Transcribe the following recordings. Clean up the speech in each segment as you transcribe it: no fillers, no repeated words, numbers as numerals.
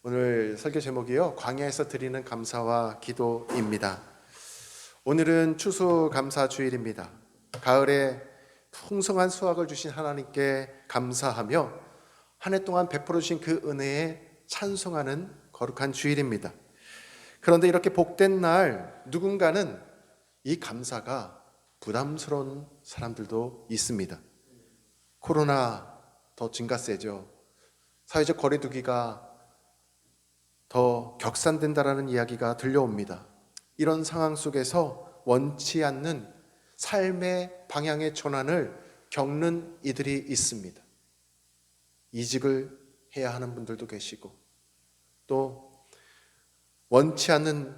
오늘 설교 제목이요, 광야에서 드리는 감사와 기도입니다. 오늘은 추수감사주일입니다. 가을에 풍성한 수확을 주신 하나님께 감사하며 한 해 동안 베풀어 주신 그 은혜에 찬송하는 거룩한 주일입니다. 그런데 이렇게 복된 날 누군가는 이 감사가 부담스러운 사람들도 있습니다. 코로나 더 증가세죠. 사회적 거리두기가 더 격산된다라는 이야기가 들려옵니다. 이런 상황 속에서 원치 않는 삶의 방향의 전환을 겪는 이들이 있습니다. 이직을 해야 하는 분들도 계시고, 또 원치 않는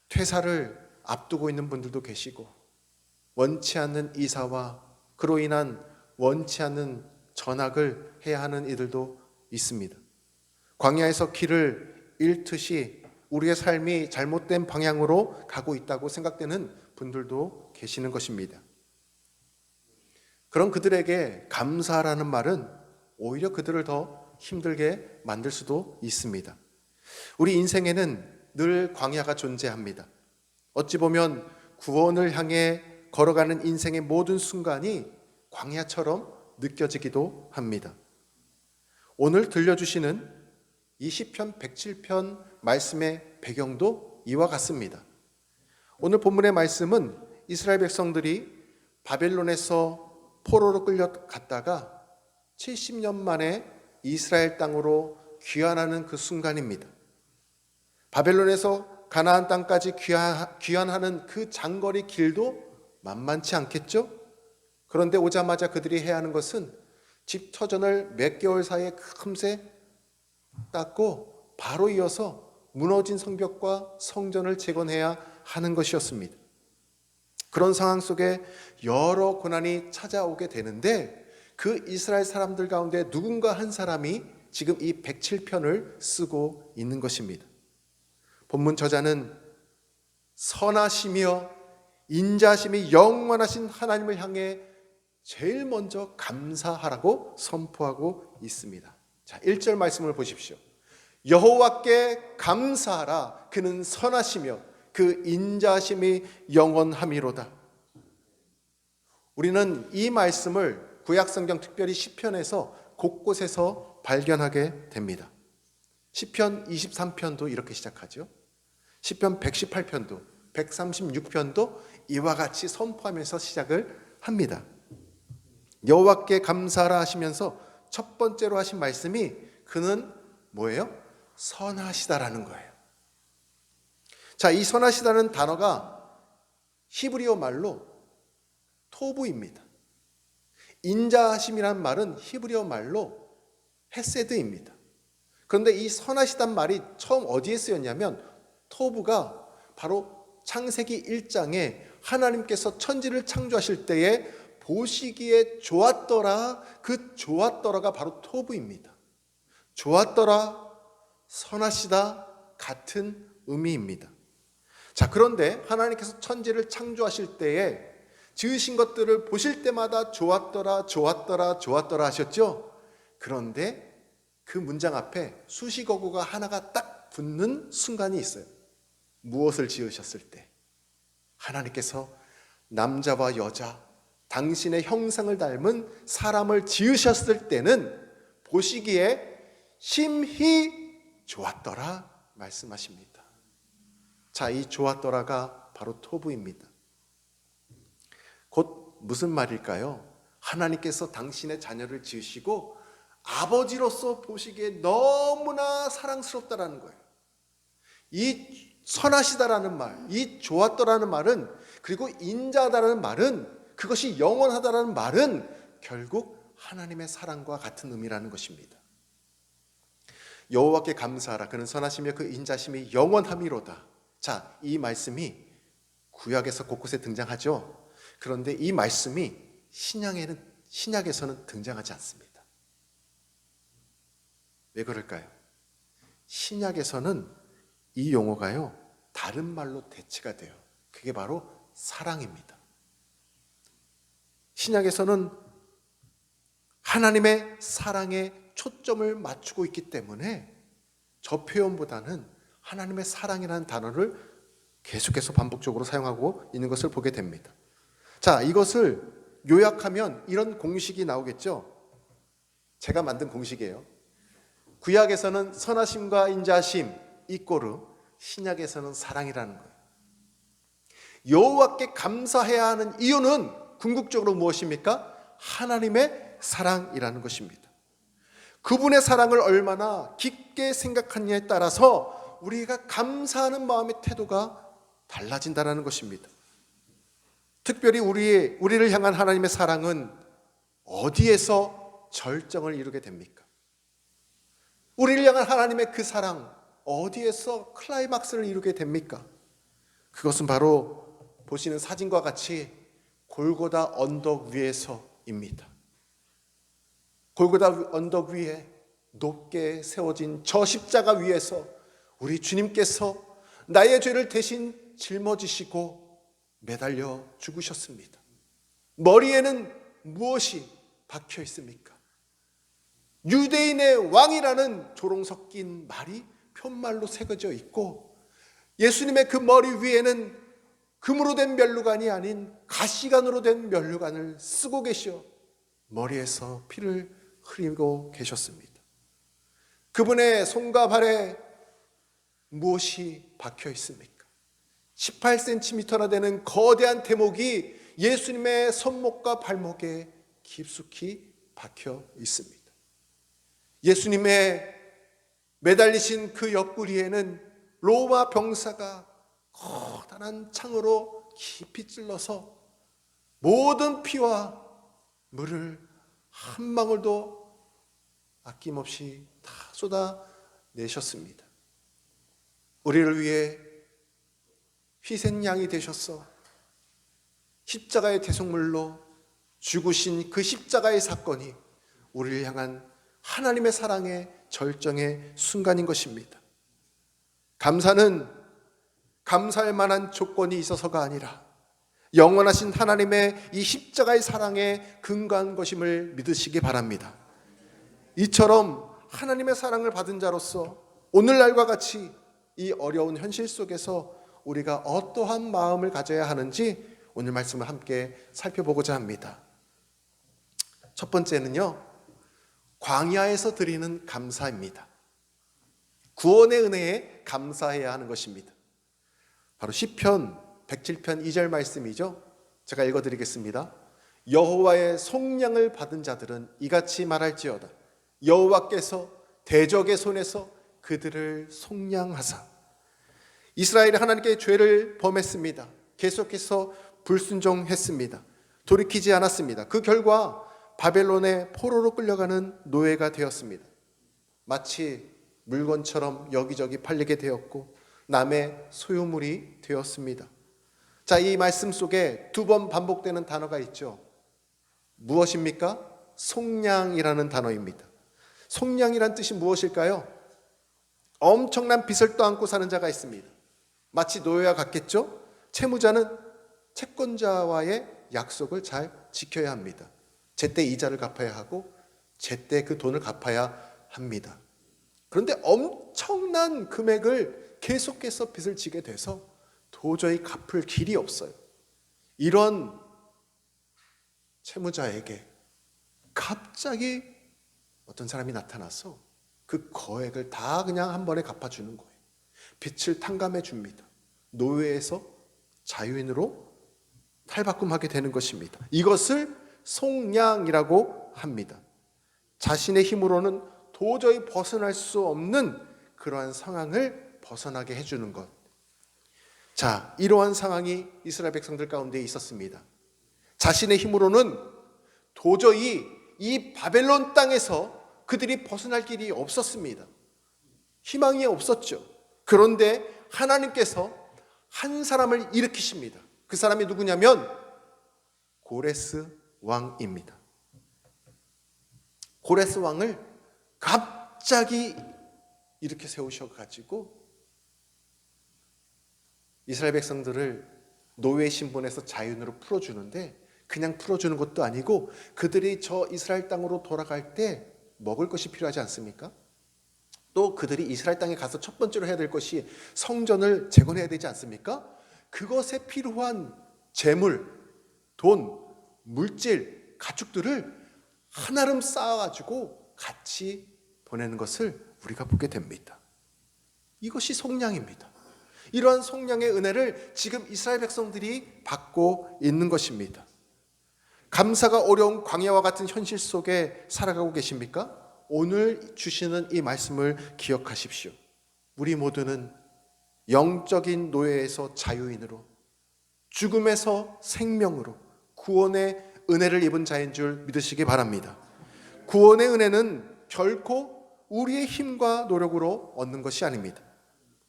퇴사를 앞두고 있는 분들도 계시고, 원치 않는 이사와 그로 인한 원치 않는 전학을 해야 하는 이들도 있습니다. 광야에서 길을 잃듯이 우리의 삶이 잘못된 방향으로 가고 있다고 생각되는 분들도 계시는 것입니다. 그런 그들에게 감사라는 말은 오히려 그들을 더 힘들게 만들 수도 있습니다. 우리 인생에는 늘 광야가 존재합니다. 어찌 보면 구원을 향해 걸어가는 인생의 모든 순간이 광야처럼 느껴지기도 합니다. 오늘 들려주시는 이 시편 107편 말씀의 배경도 이와 같습니다. 오늘 본문의 말씀은 이스라엘 백성들이 바벨론에서 포로로 끌려갔다가 70년 만에 이스라엘 땅으로 귀환하는 그 순간입니다. 바벨론에서 가나안 땅까지 귀환하는 그 장거리 길도 만만치 않겠죠? 그런데 오자마자 그들이 해야 하는 것은 집 터전을 몇 개월 사이에 금세 닦고 바로 이어서 무너진 성벽과 성전을 재건해야 하는 것이었습니다. 그런 상황 속에 여러 고난이 찾아오게 되는데 그 이스라엘 사람들 가운데 누군가 한 사람이 지금 이 107편을 쓰고 있는 것입니다. 본문 저자는 선하시며 인자심이 영원하신 하나님을 향해 제일 먼저 감사하라고 선포하고 있습니다. 자, 1절 말씀을 보십시오. 여호와께 감사하라. 그는 선하시며 그 인자심이 영원함이로다. 우리는 이 말씀을 구약성경 특별히 시편에서 곳곳에서 발견하게 됩니다. 시편 23편도 이렇게 시작하죠. 시편 118편도 136편도 이와 같이 선포하면서 시작을 합니다. 여호와께 감사하라 하시면서 첫 번째로 하신 말씀이 그는 뭐예요? 선하시다라는 거예요. 자, 이 선하시다는 단어가 히브리어 말로 토부입니다. 인자하심이란 말은 히브리어 말로 헤세드입니다. 그런데 이 선하시단 말이 처음 어디에 쓰였냐면 토부가 바로 창세기 1장에 하나님께서 천지를 창조하실 때에 보시기에 좋았더라, 그 좋았더라가 바로 토부입니다. 좋았더라, 선하시다 같은 의미입니다. 자, 그런데 하나님께서 천지를 창조하실 때에 지으신 것들을 보실 때마다 좋았더라, 좋았더라, 좋았더라 하셨죠? 그런데 그 문장 앞에 수식어구가 하나가 딱 붙는 순간이 있어요. 무엇을 지으셨을 때? 하나님께서 남자와 여자, 당신의 형상을 닮은 사람을 지으셨을 때는 보시기에 심히 좋았더라 말씀하십니다. 자, 이 좋았더라가 바로 토부입니다. 곧 무슨 말일까요? 하나님께서 당신의 자녀를 지으시고 아버지로서 보시기에 너무나 사랑스럽다라는 거예요. 이 선하시다라는 말, 이 좋았더라는 말은, 그리고 인자하다라는 말은, 그것이 영원하다라는 말은 결국 하나님의 사랑과 같은 의미라는 것입니다. 여호와께 감사하라. 그는 선하시며 그 인자심이 영원함이로다. 자, 이 말씀이 구약에서 곳곳에 등장하죠. 그런데 이 말씀이 신약에서는 등장하지 않습니다. 왜 그럴까요? 신약에서는 이 용어가요, 다른 말로 대체가 돼요. 그게 바로 사랑입니다. 신약에서는 하나님의 사랑에 초점을 맞추고 있기 때문에 저 표현보다는 하나님의 사랑이라는 단어를 계속해서 반복적으로 사용하고 있는 것을 보게 됩니다. 자, 이것을 요약하면 이런 공식이 나오겠죠. 제가 만든 공식이에요. 구약에서는 선하심과 인자심 이꼬르, 신약에서는 사랑이라는 거예요. 여호와께 감사해야 하는 이유는 궁극적으로 무엇입니까? 하나님의 사랑이라는 것입니다. 그분의 사랑을 얼마나 깊게 생각하느냐에 따라서 우리가 감사하는 마음의 태도가 달라진다는 것입니다. 특별히 우리를 향한 하나님의 사랑은 어디에서 절정을 이루게 됩니까? 우리를 향한 하나님의 그 사랑 어디에서 클라이막스를 이루게 됩니까? 그것은 바로 보시는 사진과 같이 골고다 언덕 위에서입니다. 골고다 언덕 위에 높게 세워진 저 십자가 위에서 우리 주님께서 나의 죄를 대신 짊어지시고 매달려 죽으셨습니다. 머리에는 무엇이 박혀 있습니까? 유대인의 왕이라는 조롱 섞인 말이 편말로 새겨져 있고, 예수님의 그 머리 위에는 금으로 된 면류관이 아닌 가시관으로 된 면류관을 쓰고 계시어 머리에서 피를 흘리고 계셨습니다. 그분의 손과 발에 무엇이 박혀 있습니까? 18cm나 되는 거대한 대목이 예수님의 손목과 발목에 깊숙이 박혀 있습니다. 예수님의 매달리신 그 옆구리에는 로마 병사가 커다란 창으로 깊이 찔러서 모든 피와 물을 한 방울도 아낌없이 다 쏟아내셨습니다. 우리를 위해 희생양이 되셔서 십자가의 대속물로 죽으신 그 십자가의 사건이 우리를 향한 하나님의 사랑의 절정의 순간인 것입니다. 감사는 감사할 만한 조건이 있어서가 아니라 영원하신 하나님의 이 십자가의 사랑에 근거한 것임을 믿으시기 바랍니다. 이처럼 하나님의 사랑을 받은 자로서 오늘날과 같이 이 어려운 현실 속에서 우리가 어떠한 마음을 가져야 하는지 오늘 말씀을 함께 살펴보고자 합니다. 첫 번째는요, 광야에서 드리는 감사입니다. 구원의 은혜에 감사해야 하는 것입니다. 바로 시편 107편 2절 말씀이죠. 제가 읽어드리겠습니다. 여호와의 속량을 받은 자들은 이같이 말할지어다. 여호와께서 대적의 손에서 그들을 속량하사. 이스라엘이 하나님께 죄를 범했습니다. 계속해서 불순종했습니다. 돌이키지 않았습니다. 그 결과 바벨론의 포로로 끌려가는 노예가 되었습니다. 마치 물건처럼 여기저기 팔리게 되었고 남의 소유물이 되었습니다. 자, 이 말씀 속에 두 번 반복되는 단어가 있죠. 무엇입니까? 속량이라는 단어입니다. 속량이란 뜻이 무엇일까요? 엄청난 빚을 떠안고 사는 자가 있습니다. 마치 노예와 같겠죠? 채무자는 채권자와의 약속을 잘 지켜야 합니다. 제때 이자를 갚아야 하고 제때 그 돈을 갚아야 합니다. 그런데 엄청난 금액을 계속해서 빚을 지게 돼서 도저히 갚을 길이 없어요. 이런 채무자에게 갑자기 어떤 사람이 나타나서 그 거액을 다 그냥 한 번에 갚아주는 거예요. 빚을 탕감해 줍니다. 노예에서 자유인으로 탈바꿈하게 되는 것입니다. 이것을 속량이라고 합니다. 자신의 힘으로는 도저히 벗어날 수 없는 그러한 상황을 벗어나게 해주는 것. 자, 이러한 상황이 이스라엘 백성들 가운데 있었습니다. 자신의 힘으로는 도저히 이 바벨론 땅에서 그들이 벗어날 길이 없었습니다. 희망이 없었죠. 그런데 하나님께서 한 사람을 일으키십니다. 그 사람이 누구냐면 고레스 왕입니다. 고레스 왕을 갑자기 이렇게 세우셔가지고 이스라엘 백성들을 노예 신분에서 자유인으로 풀어주는데, 그냥 풀어주는 것도 아니고 그들이 저 이스라엘 땅으로 돌아갈 때 먹을 것이 필요하지 않습니까? 또 그들이 이스라엘 땅에 가서 첫 번째로 해야 될 것이 성전을 재건해야 되지 않습니까? 그것에 필요한 재물, 돈, 물질, 가축들을 한아름 쌓아가지고 같이 보내는 것을 우리가 보게 됩니다. 이것이 속량입니다. 이러한 속량의 은혜를 지금 이스라엘 백성들이 받고 있는 것입니다. 감사가 어려운 광야와 같은 현실 속에 살아가고 계십니까? 오늘 주시는 이 말씀을 기억하십시오. 우리 모두는 영적인 노예에서 자유인으로, 죽음에서 생명으로 구원의 은혜를 입은 자인 줄 믿으시기 바랍니다. 구원의 은혜는 결코 우리의 힘과 노력으로 얻는 것이 아닙니다.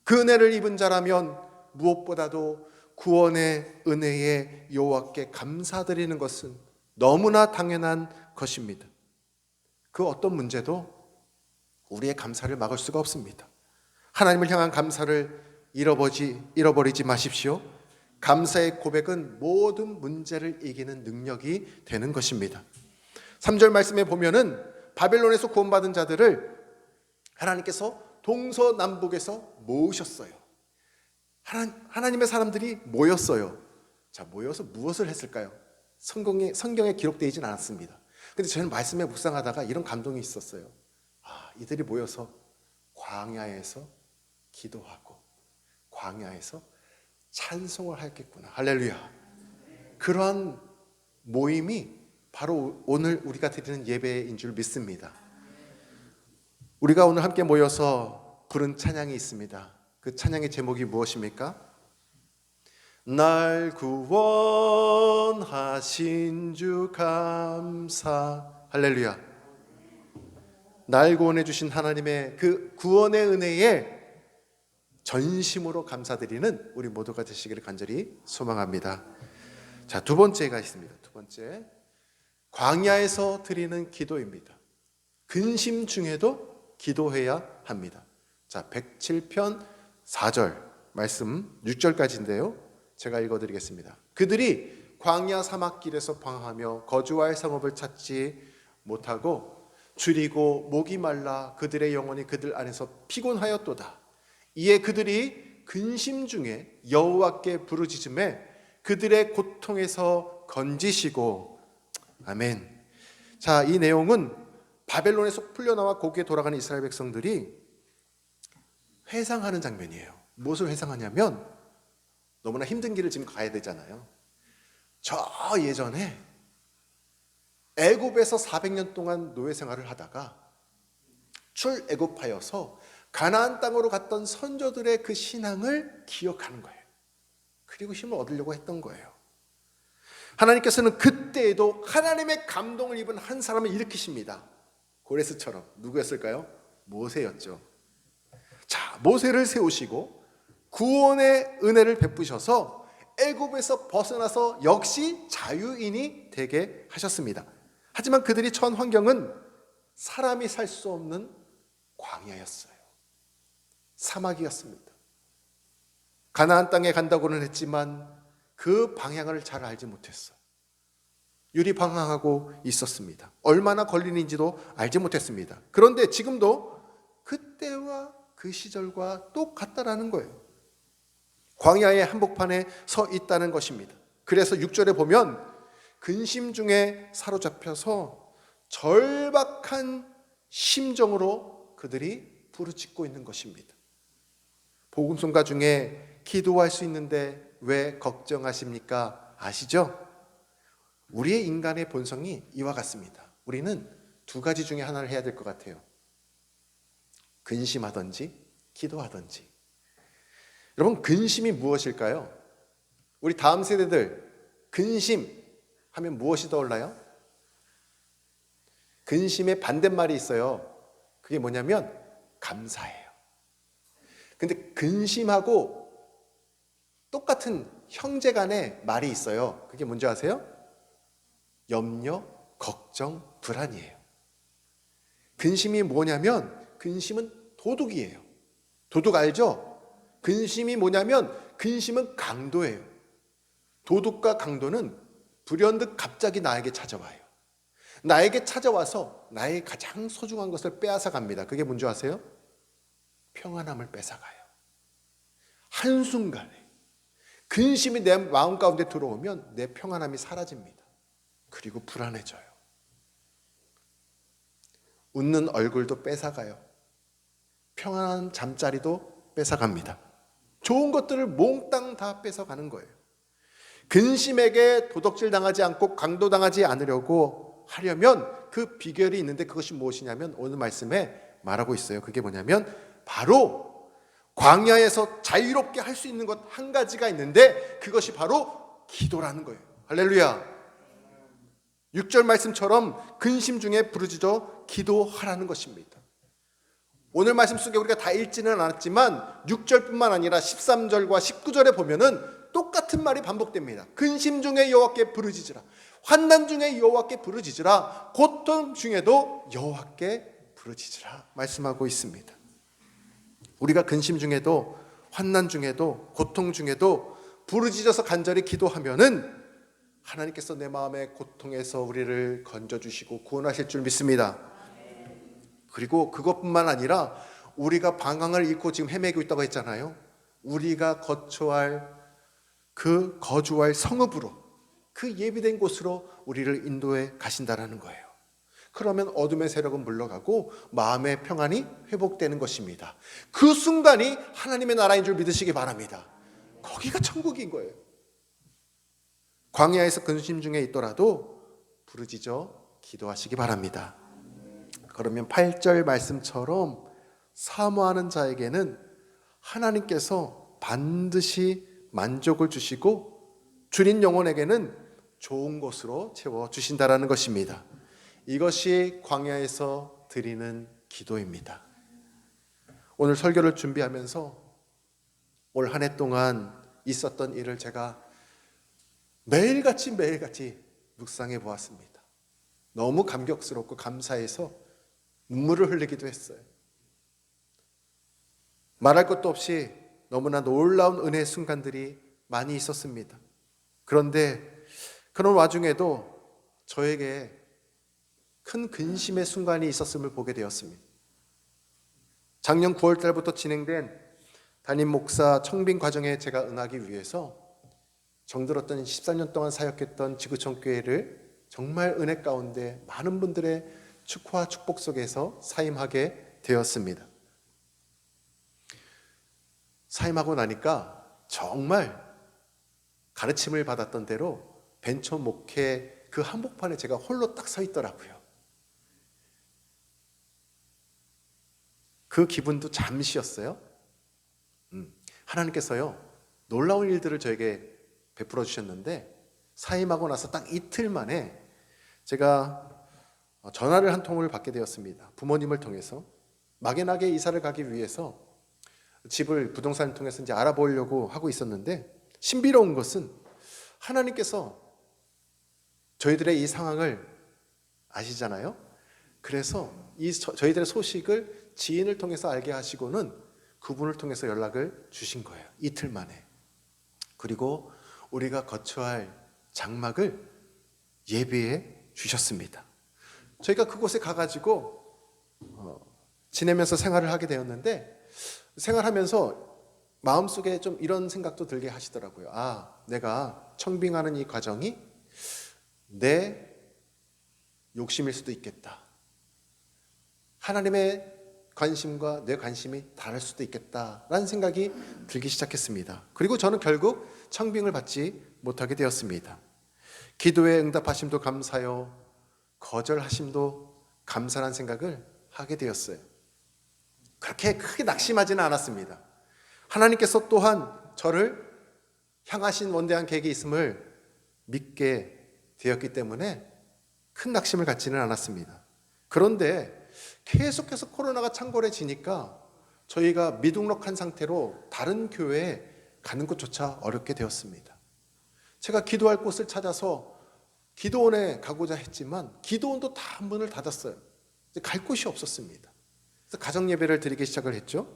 그 은혜를 입은 자라면 무엇보다도 구원의 은혜에 여호와께 감사드리는 것은 너무나 당연한 것입니다. 그 어떤 문제도 우리의 감사를 막을 수가 없습니다. 하나님을 향한 감사를 잃어버리지 마십시오. 감사의 고백은 모든 문제를 이기는 능력이 되는 것입니다. 3절 말씀에 보면은 바벨론에서 구원받은 자들을 하나님께서 동서남북에서 모으셨어요. 하나님의 사람들이 모였어요. 자, 모여서 무엇을 했을까요? 성경에 기록되어 있진 않았습니다. 근데 저는 말씀에 묵상하다가 이런 감동이 있었어요. 이들이 모여서 광야에서 기도하고 광야에서 찬송을 하겠구나. 할렐루야. 그러한 모임이 바로 오늘 우리가 드리는 예배인 줄 믿습니다. 우리가 오늘 함께 모여서 부른 찬양이 있습니다. 그 찬양의 제목이 무엇입니까? 날 구원하신 주 감사. 할렐루야. 날 구원해 주신 하나님의 그 구원의 은혜에 전심으로 감사드리는 우리 모두가 되시기를 간절히 소망합니다. 자, 두 번째가 있습니다. 두 번째, 광야에서 드리는 기도입니다. 근심 중에도 기도해야 합니다. 자, 107편 4절 말씀 6절까지인데요. 제가 읽어드리겠습니다. 그들이 광야 사막길에서 방황하며 거주할 성읍을 찾지 못하고 줄이고 목이 말라 그들의 영혼이 그들 안에서 피곤하였도다. 이에 그들이 근심 중에 여호와께 부르짖음에 그들의 고통에서 건지시고. 아멘. 자, 이 내용은 바벨론에서 풀려나와 고기에 돌아가는 이스라엘 백성들이 회상하는 장면이에요. 무엇을 회상하냐면 너무나 힘든 길을 지금 가야 되잖아요. 저 예전에 애굽에서 400년 동안 노예 생활을 하다가 출애굽하여서 가나안 땅으로 갔던 선조들의 그 신앙을 기억하는 거예요. 그리고 힘을 얻으려고 했던 거예요. 하나님께서는 그때에도 하나님의 감동을 입은 한 사람을 일으키십니다. 고레스처럼. 누구였을까요? 모세였죠. 자, 모세를 세우시고 구원의 은혜를 베푸셔서 애굽에서 벗어나서 역시 자유인이 되게 하셨습니다. 하지만 그들이 처한 환경은 사람이 살 수 없는 광야였어요. 사막이었습니다. 가나안 땅에 간다고는 했지만 그 방향을 잘 알지 못했어요. 유리방황하고 있었습니다. 얼마나 걸리는지도 알지 못했습니다. 그런데 지금도 그때와 그 시절과 똑같다라는 거예요. 광야의 한복판에 서 있다는 것입니다. 그래서 6절에 보면 근심 중에 사로잡혀서 절박한 심정으로 그들이 부르짖고 있는 것입니다. 복음송가 중에 기도할 수 있는데 왜 걱정하십니까? 아시죠? 우리의 인간의 본성이 이와 같습니다. 우리는 두 가지 중에 하나를 해야 될 것 같아요. 근심하든지 기도하든지. 여러분, 근심이 무엇일까요? 우리 다음 세대들 근심 하면 무엇이 떠올라요? 근심의 반대말이 있어요. 그게 뭐냐면 감사예요. 근데 근심하고 똑같은 형제간의 말이 있어요. 그게 뭔지 아세요? 염려, 걱정, 불안이에요. 근심이 뭐냐면 근심은 도둑이에요. 도둑 알죠? 근심이 뭐냐면 근심은 강도예요. 도둑과 강도는 불현듯 갑자기 나에게 찾아와요. 나에게 찾아와서 나의 가장 소중한 것을 빼앗아 갑니다. 그게 뭔지 아세요? 평안함을 뺏어가요. 한순간에 근심이 내 마음 가운데 들어오면 내 평안함이 사라집니다. 그리고 불안해져요. 웃는 얼굴도 뺏어가요. 평안한 잠자리도 뺏어갑니다. 좋은 것들을 몽땅 다 뺏어가는 거예요. 근심에게 도덕질 당하지 않고 강도당하지 않으려고 하려면 그 비결이 있는데, 그것이 무엇이냐면 오늘 말씀에 말하고 있어요. 그게 뭐냐면 바로 광야에서 자유롭게 할 수 있는 것 한 가지가 있는데, 그것이 바로 기도라는 거예요. 할렐루야. 6절 말씀처럼 근심 중에 부르짖어 기도하라는 것입니다. 오늘 말씀 속에 우리가 다 읽지는 않았지만 6절뿐만 아니라 13절과 19절에 보면은 똑같은 말이 반복됩니다. 근심 중에 여호와께 부르짖으라, 환난 중에 여호와께 부르짖으라, 고통 중에도 여호와께 부르짖으라 말씀하고 있습니다. 우리가 근심 중에도 환난 중에도 고통 중에도 부르짖어서 간절히 기도하면은 하나님께서 내 마음의 고통에서 우리를 건져주시고 구원하실 줄 믿습니다. 그리고 그것뿐만 아니라 우리가 방황을 잃고 지금 헤매고 있다고 했잖아요. 우리가 거주할 성읍으로, 그 예비된 곳으로 우리를 인도해 가신다라는 거예요. 그러면 어둠의 세력은 물러가고 마음의 평안이 회복되는 것입니다. 그 순간이 하나님의 나라인 줄 믿으시기 바랍니다. 거기가 천국인 거예요. 광야에서 근심 중에 있더라도 부르짖어 기도하시기 바랍니다. 그러면 8절 말씀처럼 사모하는 자에게는 하나님께서 반드시 만족을 주시고 줄인 영혼에게는 좋은 것으로 채워주신다라는 것입니다. 이것이 광야에서 드리는 기도입니다. 오늘 설교를 준비하면서 올 한 해 동안 있었던 일을 제가 매일같이 묵상해 보았습니다. 너무 감격스럽고 감사해서 눈물을 흘리기도 했어요. 말할 것도 없이 너무나 놀라운 은혜의 순간들이 많이 있었습니다. 그런데 그런 와중에도 저에게 큰 근심의 순간이 있었음을 보게 되었습니다. 작년 9월 달부터 진행된 담임 목사 청빙 과정에 제가 응하기 위해서 정들었던 14년 동안 사역했던 지구촌 교회를 정말 은혜 가운데 많은 분들의 축화와 축복 속에서 사임하게 되었습니다. 사임하고 나니까 정말 가르침을 받았던 대로 벤처 목회 그 한복판에 제가 홀로 딱 서 있더라고요. 그 기분도 잠시였어요. 하나님께서요, 놀라운 일들을 저에게 베풀어 주셨는데, 사임하고 나서 딱 이틀 만에 제가 전화를 한 통을 받게 되었습니다. 부모님을 통해서 막연하게 이사를 가기 위해서 집을 부동산을 통해서 이제 알아보려고 하고 있었는데, 신비로운 것은 하나님께서 저희들의 이 상황을 아시잖아요. 그래서 저희들의 소식을 지인을 통해서 알게 하시고는 그분을 통해서 연락을 주신 거예요. 이틀 만에. 그리고 우리가 거처할 장막을 예비해 주셨습니다. 저희가 그곳에 가가지고 지내면서 생활을 하게 되었는데, 생활하면서 마음속에 좀 이런 생각도 들게 하시더라고요. 아, 내가 청빙하는 이 과정이 내 욕심일 수도 있겠다. 하나님의 관심과 내 관심이 다를 수도 있겠다라는 생각이 들기 시작했습니다. 그리고 저는 결국 청빙을 받지 못하게 되었습니다. 기도에 응답하심도 감사요, 거절하심도 감사한 생각을 하게 되었어요. 그렇게 크게 낙심하지는 않았습니다. 하나님께서 또한 저를 향하신 원대한 계획이 있음을 믿게 되었기 때문에 큰 낙심을 갖지는 않았습니다. 그런데 계속해서 코로나가 창궐해지니까 저희가 미등록한 상태로 다른 교회에 가는 것조차 어렵게 되었습니다. 제가 기도할 곳을 찾아서 기도원에 가고자 했지만 기도원도 다 문을 닫았어요. 이제 갈 곳이 없었습니다. 그래서 가정예배를 드리기 시작을 했죠.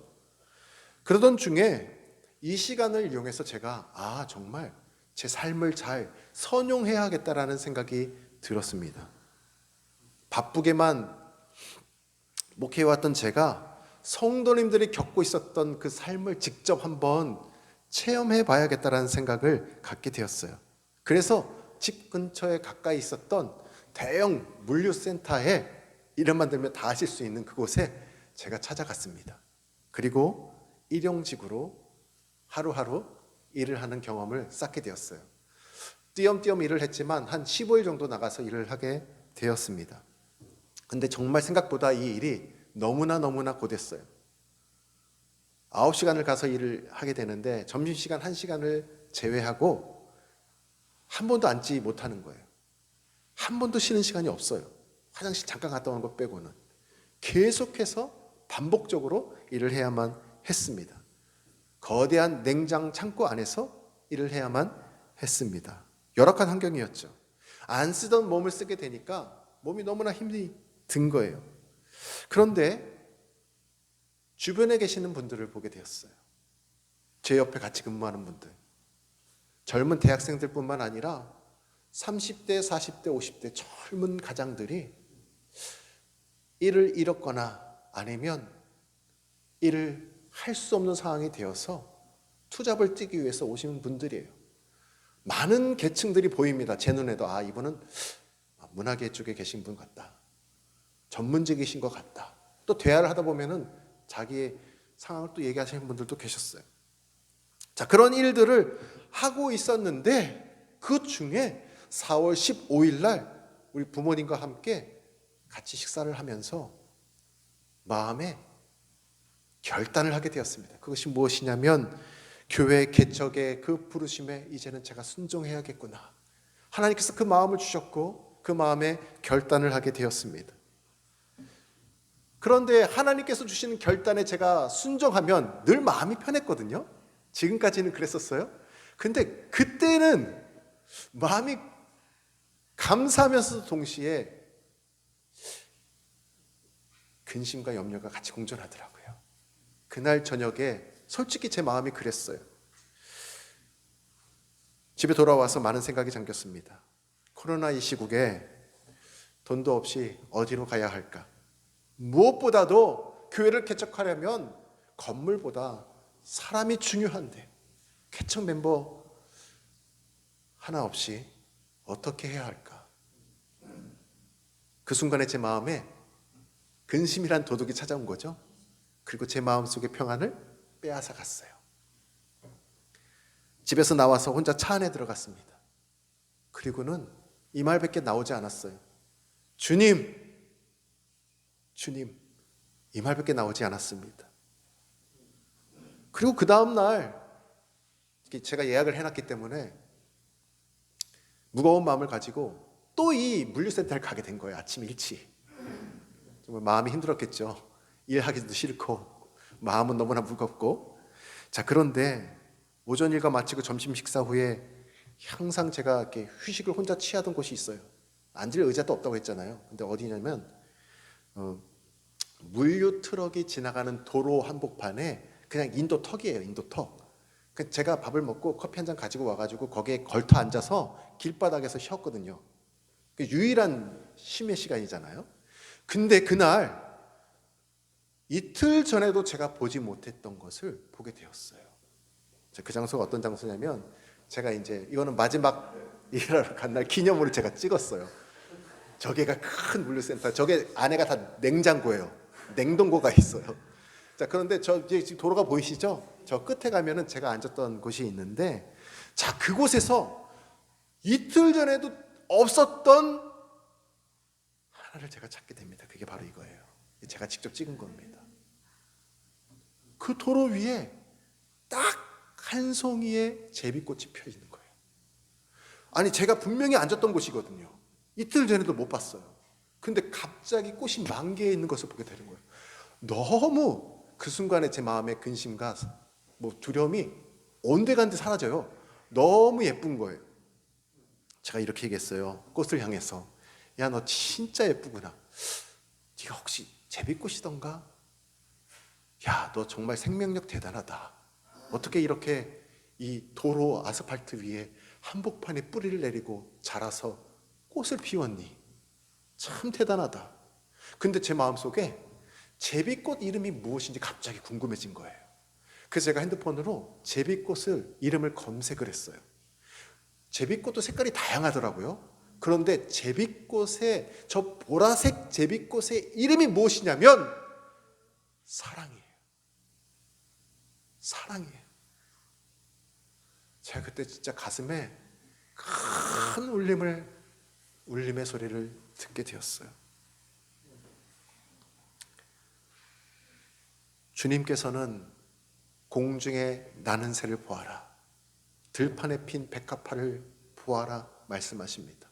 그러던 중에 이 시간을 이용해서 제가 정말 제 삶을 잘 선용해야겠다라는 생각이 들었습니다. 바쁘게만 목회해왔던 제가 성도님들이 겪고 있었던 그 삶을 직접 한번 체험해 봐야겠다라는 생각을 갖게 되었어요. 그래서 집 근처에 가까이 있었던 대형 물류센터에 이름만 들면 다 아실 수 있는 그곳에 제가 찾아갔습니다. 그리고 일용직으로 하루하루 일을 하는 경험을 쌓게 되었어요. 띄엄띄엄 일을 했지만 한 15일 정도 나가서 일을 하게 되었습니다. 근데 정말 생각보다 이 일이 너무나 고됐어요. 9시간을 가서 일을 하게 되는데 점심시간 1시간을 제외하고 한 번도 앉지 못하는 거예요. 한 번도 쉬는 시간이 없어요. 화장실 잠깐 갔다 오는 것 빼고는. 계속해서 반복적으로 일을 해야만 했습니다. 거대한 냉장 창고 안에서 일을 해야만 했습니다. 열악한 환경이었죠. 안 쓰던 몸을 쓰게 되니까 몸이 너무나 힘이 든 거예요. 그런데 주변에 계시는 분들을 보게 되었어요. 제 옆에 같이 근무하는 분들. 젊은 대학생들뿐만 아니라 30대, 40대, 50대 젊은 가장들이 일을 잃었거나 아니면 일을 할 수 없는 상황이 되어서 투잡을 뛰기 위해서 오시는 분들이에요. 많은 계층들이 보입니다. 제 눈에도 이분은 문화계 쪽에 계신 분 같다. 전문직이신 것 같다. 또 대화를 하다 보면은 자기의 상황을 또 얘기하시는 분들도 계셨어요. 자, 그런 일들을 하고 있었는데 그 중에 4월 15일 날 우리 부모님과 함께 같이 식사를 하면서 마음에 결단을 하게 되었습니다. 그것이 무엇이냐면 교회 개척의 그 부르심에 이제는 제가 순종해야겠구나. 하나님께서 그 마음을 주셨고 그 마음에 결단을 하게 되었습니다. 그런데 하나님께서 주시는 결단에 제가 순종하면 늘 마음이 편했거든요. 지금까지는 그랬었어요. 근데 그때는 마음이 감사하면서도 동시에 근심과 염려가 같이 공존하더라고요. 그날 저녁에 솔직히 제 마음이 그랬어요. 집에 돌아와서 많은 생각이 잠겼습니다. 코로나 이 시국에 돈도 없이 어디로 가야 할까? 무엇보다도 교회를 개척하려면 건물보다 사람이 중요한데 개척 멤버 하나 없이 어떻게 해야 할까? 그 순간에 제 마음에 근심이란 도둑이 찾아온 거죠. 그리고 제 마음속의 평안을 빼앗아 갔어요. 집에서 나와서 혼자 차 안에 들어갔습니다. 그리고는 이 말밖에 나오지 않았어요. 주님, 이 말밖에 나오지 않았습니다. 그리고 그 다음 날 제가 예약을 해놨기 때문에 무거운 마음을 가지고 또 이 물류센터를 가게 된 거예요. 아침 일찍. 정말 마음이 힘들었겠죠. 일하기도 싫고 마음은 너무나 무겁고. 자, 그런데 오전 일과 마치고 점심 식사 후에 항상 제가 이렇게 휴식을 혼자 취하던 곳이 있어요. 앉을 의자도 없다고 했잖아요. 근데 어디냐면 물류 트럭이 지나가는 도로 한복판에 그냥 인도턱이에요. 인도턱. 제가 밥을 먹고 커피 한 잔 가지고 와가지고 거기에 걸터 앉아서 길바닥에서 쉬었거든요. 유일한 쉼의 시간이잖아요. 근데 그날 이틀 전에도 제가 보지 못했던 것을 보게 되었어요. 그 장소가 어떤 장소냐면 제가 이제 이거는 마지막 일하러 간 날 기념으로 제가 찍었어요. 저게가 큰 물류센터, 저게 안에가 다 냉장고예요. 냉동고가 있어요. 자, 그런데 저 이제 지금 도로가 보이시죠? 저 끝에 가면은 제가 앉았던 곳이 있는데, 자, 그곳에서 이틀 전에도 없었던 하나를 제가 찾게 됩니다. 그게 바로 이거예요. 제가 직접 찍은 겁니다. 그 도로 위에 딱 한 송이의 제비꽃이 펴 있는 거예요. 아니, 제가 분명히 앉았던 곳이거든요. 이틀 전에도 못 봤어요. 근데 갑자기 꽃이 만개해 있는 것을 보게 되는 거예요. 너무 그 순간에 제 마음의 근심과 두려움이 온데간데 사라져요. 너무 예쁜 거예요. 제가 이렇게 얘기했어요. 꽃을 향해서. 야, 너 진짜 예쁘구나. 네가 혹시 제비꽃이던가? 야, 너 정말 생명력 대단하다. 어떻게 이렇게 이 도로 아스팔트 위에 한복판에 뿌리를 내리고 자라서 꽃을 피웠니? 참 대단하다. 근데 제 마음속에 제비꽃 이름이 무엇인지 갑자기 궁금해진 거예요. 그래서 제가 핸드폰으로 제비꽃을 이름을 검색을 했어요. 제비꽃도 색깔이 다양하더라고요. 그런데 제비꽃의 저 보라색 제비꽃의 이름이 무엇이냐면 사랑이에요. 사랑이에요. 제가 그때 진짜 가슴에 큰 울림의 소리를 듣게 되었어요. 주님께서는 공중에 나는 새를 보아라, 들판에 핀 백합화를 보아라 말씀하십니다.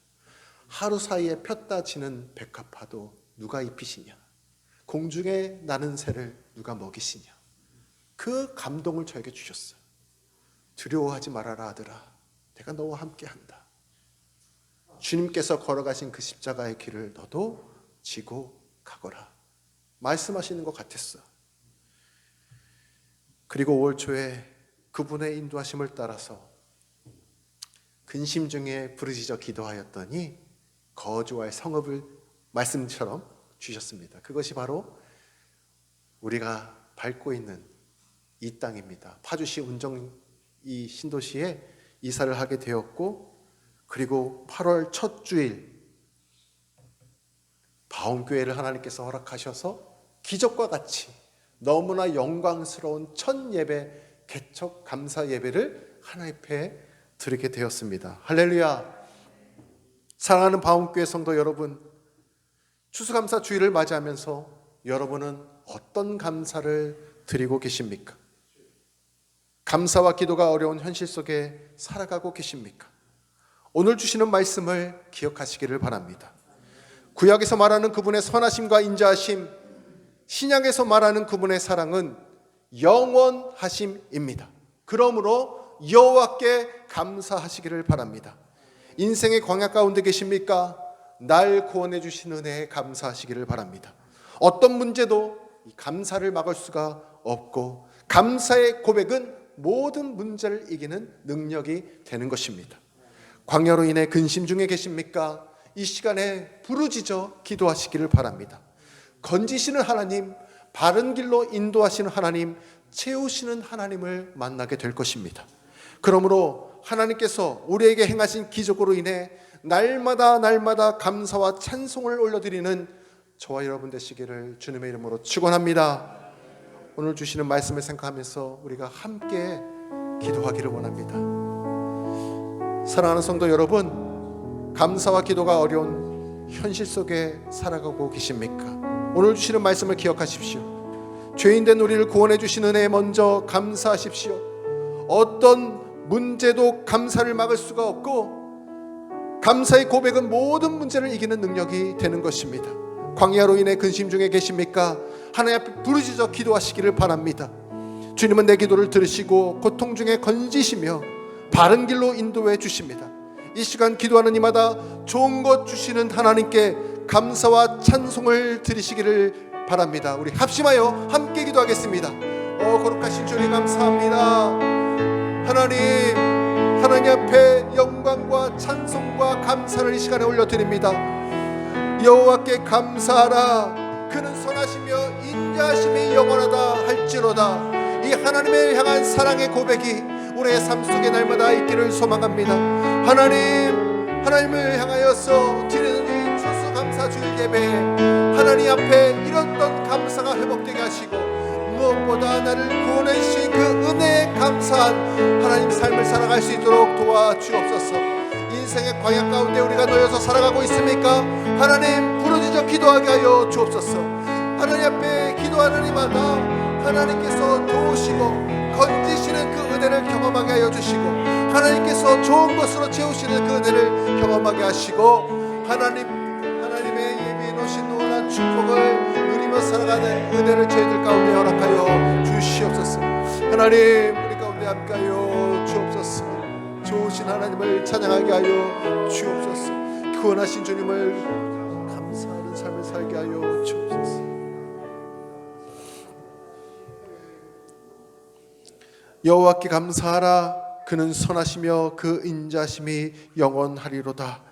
하루 사이에 폈다 지는 백합화도 누가 입히시냐? 공중에 나는 새를 누가 먹이시냐? 그 감동을 저에게 주셨어요. 두려워하지 말아라 아들아, 내가 너와 함께한다. 주님께서 걸어가신 그 십자가의 길을 너도 지고 가거라 말씀하시는 것 같았어요. 그리고 5월 초에 그분의 인도하심을 따라서 근심 중에 부르짖어 기도하였더니 거주할 성읍을 말씀처럼 주셨습니다. 그것이 바로 우리가 밟고 있는 이 땅입니다. 파주시 운정 이 신도시에 이사를 하게 되었고, 그리고 8월 첫 주일 바움교회를 하나님께서 허락하셔서 기적과 같이 너무나 영광스러운 첫 예배, 개척 감사 예배를 하나님 앞에 드리게 되었습니다. 할렐루야. 사랑하는 바움교회 성도 여러분, 추수감사 주일을 맞이하면서 여러분은 어떤 감사를 드리고 계십니까? 감사와 기도가 어려운 현실 속에 살아가고 계십니까? 오늘 주시는 말씀을 기억하시기를 바랍니다. 구약에서 말하는 그분의 선하심과 인자하심, 신약에서 말하는 그분의 사랑은 영원하심입니다. 그러므로 여호와께 감사하시기를 바랍니다. 인생의 광야 가운데 계십니까? 날 구원해 주신 은혜에 감사하시기를 바랍니다. 어떤 문제도 감사를 막을 수가 없고, 감사의 고백은 모든 문제를 이기는 능력이 되는 것입니다. 광야로 인해 근심 중에 계십니까? 이 시간에 부르짖어 기도하시기를 바랍니다. 건지시는 하나님, 바른 길로 인도하시는 하나님, 채우시는 하나님을 만나게 될 것입니다. 그러므로 하나님께서 우리에게 행하신 기적으로 인해 날마다 감사와 찬송을 올려드리는 저와 여러분 되시기를 주님의 이름으로 축원합니다. 오늘 주시는 말씀을 생각하면서 우리가 함께 기도하기를 원합니다. 사랑하는 성도 여러분, 감사와 기도가 어려운 현실 속에 살아가고 계십니까? 오늘 주시는 말씀을 기억하십시오. 죄인된 우리를 구원해 주신 은혜에 먼저 감사하십시오. 어떤 문제도 감사를 막을 수가 없고, 감사의 고백은 모든 문제를 이기는 능력이 되는 것입니다. 광야로 인해 근심 중에 계십니까? 하나님 앞에 부르짖어 기도하시기를 바랍니다. 주님은 내 기도를 들으시고 고통 중에 건지시며 바른 길로 인도해 주십니다. 이 시간 기도하는 이마다 좋은 것 주시는 하나님께 감사와 찬송을 드리시기를 바랍니다. 우리 합심하여 함께 기도하겠습니다. 거룩하신 주님 감사합니다. 하나님 앞에 영광과 찬송과 감사를 이 시간에 올려드립니다. 여호와께 감사하라. 그는 선하시며 인자하심이 영원하다 할지로다. 이 하나님을 향한 사랑의 고백이 우리의 삶 속에 날마다 있기를 소망합니다. 하나님을 향하여서 드리는 이 추수감사 주일 예배에 하나님 앞에 잃었던 감사가 회복되게 하시고, 무엇보다 나를 구원해 주신 그 은혜에 감사한 하나님 삶을 살아갈 수 있도록 도와주옵소서. 인생의 광야 가운데 우리가 놓여서 살아가고 있습니까? 하나님 부르짖어 기도하게 하여 주옵소서. 하나님 앞에 기도하는 이마다 하나님께서 도우시고 건지시는 그 은혜를 경험하게 하여 주시고, 하나님께서 좋은 것으로 채우시는 그 은혜를 경험하게 하시고, 하나님의 예비해 놓으신 놀라운 축복을 누리며 살아가는 은혜를 저희들 가운데 허락하여 주시옵소서. 하나님 우리 가운데 함께하여 주옵소서. 좋으신 하나님을 찬양하게 하여 주옵소서. 구원하신 주님을 감사하는 삶을 살게 하여 주옵소서. 여호와께 감사하라. 그는 선하시며 그 인자심이 영원하리로다.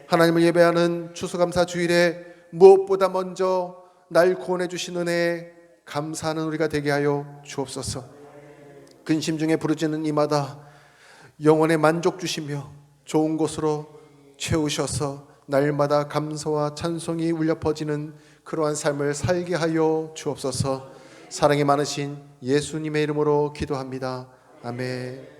하나님을 예배하는 추수감사 주일에 무엇보다 먼저 날 구원해 주신 은혜에 감사하는 우리가 되게 하여 주옵소서. 근심 중에 부르짖는 이마다 영혼의 만족 주시며 좋은 곳으로 채우셔서 날마다 감사와 찬송이 울려 퍼지는 그러한 삶을 살게 하여 주옵소서. 사랑이 많으신 예수님의 이름으로 기도합니다. 아멘.